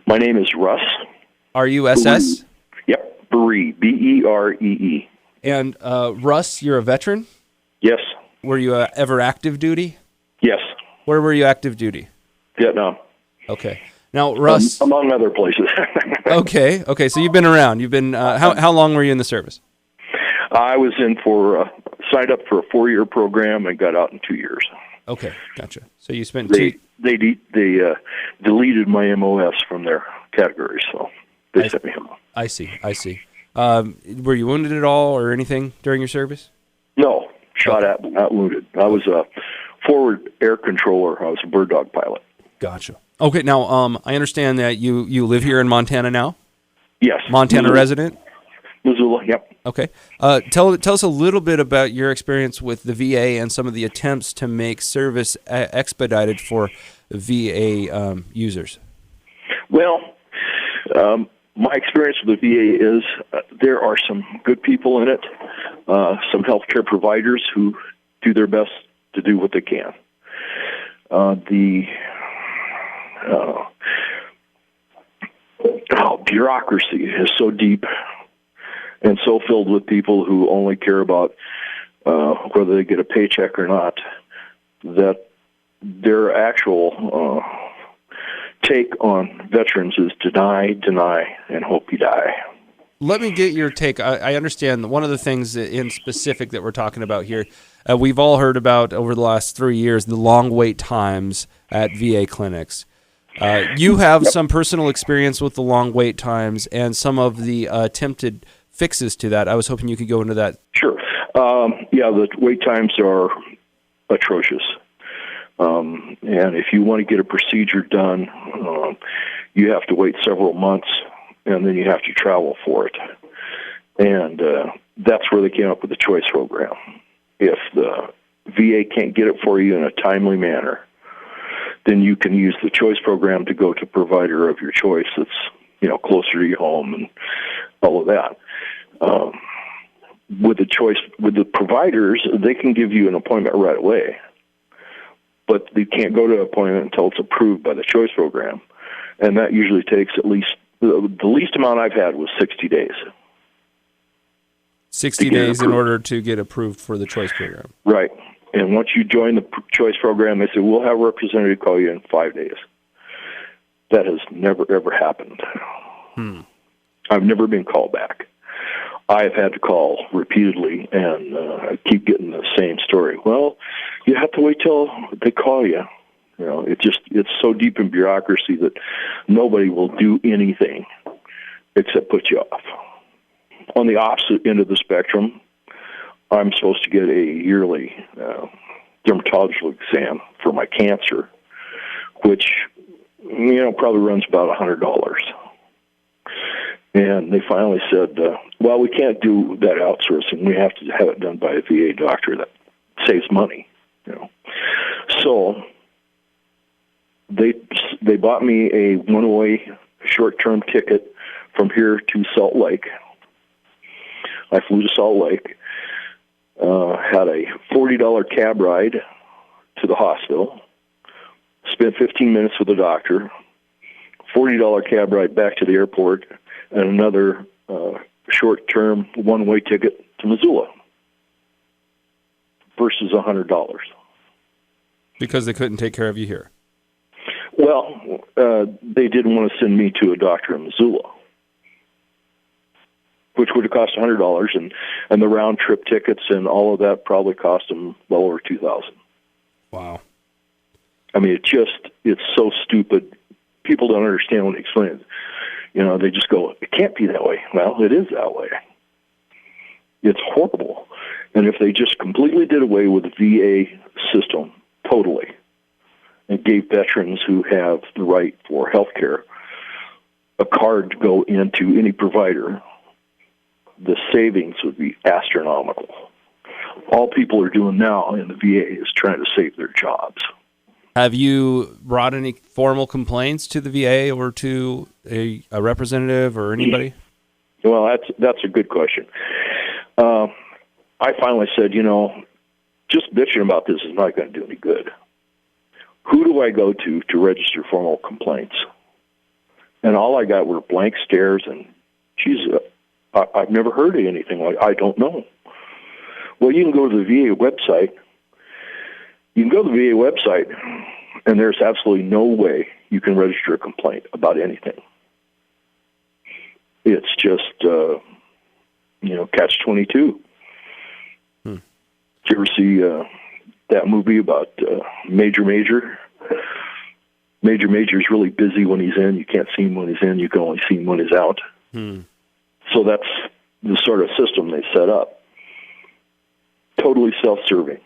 My name is Russ. RUSS? Yep, Beree, Beree. And Russ, you're a veteran? Yes. Were you ever active duty? Yes. Where were you active duty? Vietnam. Okay. Now, Russ... among other places. Okay, so you've been around. You've been... how long were you in the service? I was signed up for a 4-year program and got out in 2 years. Okay, gotcha. So you spent They deleted my MOS from their categories, so they sent me home. I see. Were you wounded at all or anything during your service? No, shot at, but not wounded. I was a forward air controller. I was a bird dog pilot. Gotcha. Okay, now I understand that you live here in Montana now? Yes. Montana resident? Missoula, yep. Okay. Tell us a little bit about your experience with the VA and some of the attempts to make service expedited for VA users. Well, my experience with the VA is there are some good people in it, some healthcare providers who do their best to do what they can. The bureaucracy is so deep and so filled with people who only care about whether they get a paycheck or not, that their actual take on veterans is deny, and hope you die. Let me get your take. I understand one of the things in specific that we're talking about here, we've all heard about over the last 3 years, the long wait times at VA clinics. You have some personal experience with the long wait times and some of the attempted fixes to that. I was hoping you could go into that. Sure. The wait times are atrocious. And if you want to get a procedure done, you have to wait several months, and then you have to travel for it. And that's where they came up with the choice program. If the VA can't get it for you in a timely manner, then you can use the choice program to go to a provider of your choice that's closer to your home and all of that. With the providers, they can give you an appointment right away, but they can't go to an appointment until it's approved by the choice program, and that usually takes at least the least amount I've had was 60 days. 60 days in order to get approved for the choice program. Right. And once you join the choice program, they say, we'll have a representative call you in 5 days. That has never, ever happened. I've never been called back. I've had to call repeatedly, and I keep getting the same story. Well, you have to wait till they call you. It's so deep in bureaucracy that nobody will do anything except put you off. On the opposite end of the spectrum, I'm supposed to get a yearly dermatological exam for my cancer, which probably runs about $100. And they finally said, well, we can't do that outsourcing. We have to have it done by a VA doctor that saves money. So they bought me a one-way short-term ticket from here to Salt Lake. I flew to Salt Lake, had a $40 cab ride to the hospital, spent 15 minutes with the doctor, $40 cab ride back to the airport, and another short-term one-way ticket to Missoula versus $100. Because they couldn't take care of you here. Well, they didn't want to send me to a doctor in Missoula, which would have cost $100, and the round-trip tickets and all of that probably cost them well over $2,000. Wow. I mean, it's so stupid. People don't understand when they explain it. They just go, it can't be that way. Well, it is that way. It's horrible. And if they just completely did away with the VA system totally and gave veterans who have the right for health care a card to go into any provider, the savings would be astronomical. All people are doing now in the VA is trying to save their jobs. Have you brought any formal complaints to the VA or to a representative or anybody? Well, that's a good question. I finally said, just bitching about this is not going to do any good. Who do I go to register formal complaints? And all I got were blank stares, and I've never heard of anything like, I don't know. Well, you can go to the VA website. You can go to the VA website, and there's absolutely no way you can register a complaint about anything. It's just, catch-22. Did you ever see that movie about Major? Major is really busy when he's in. You can't see him when he's in. You can only see him when he's out. So that's the sort of system they set up. Totally self-serving.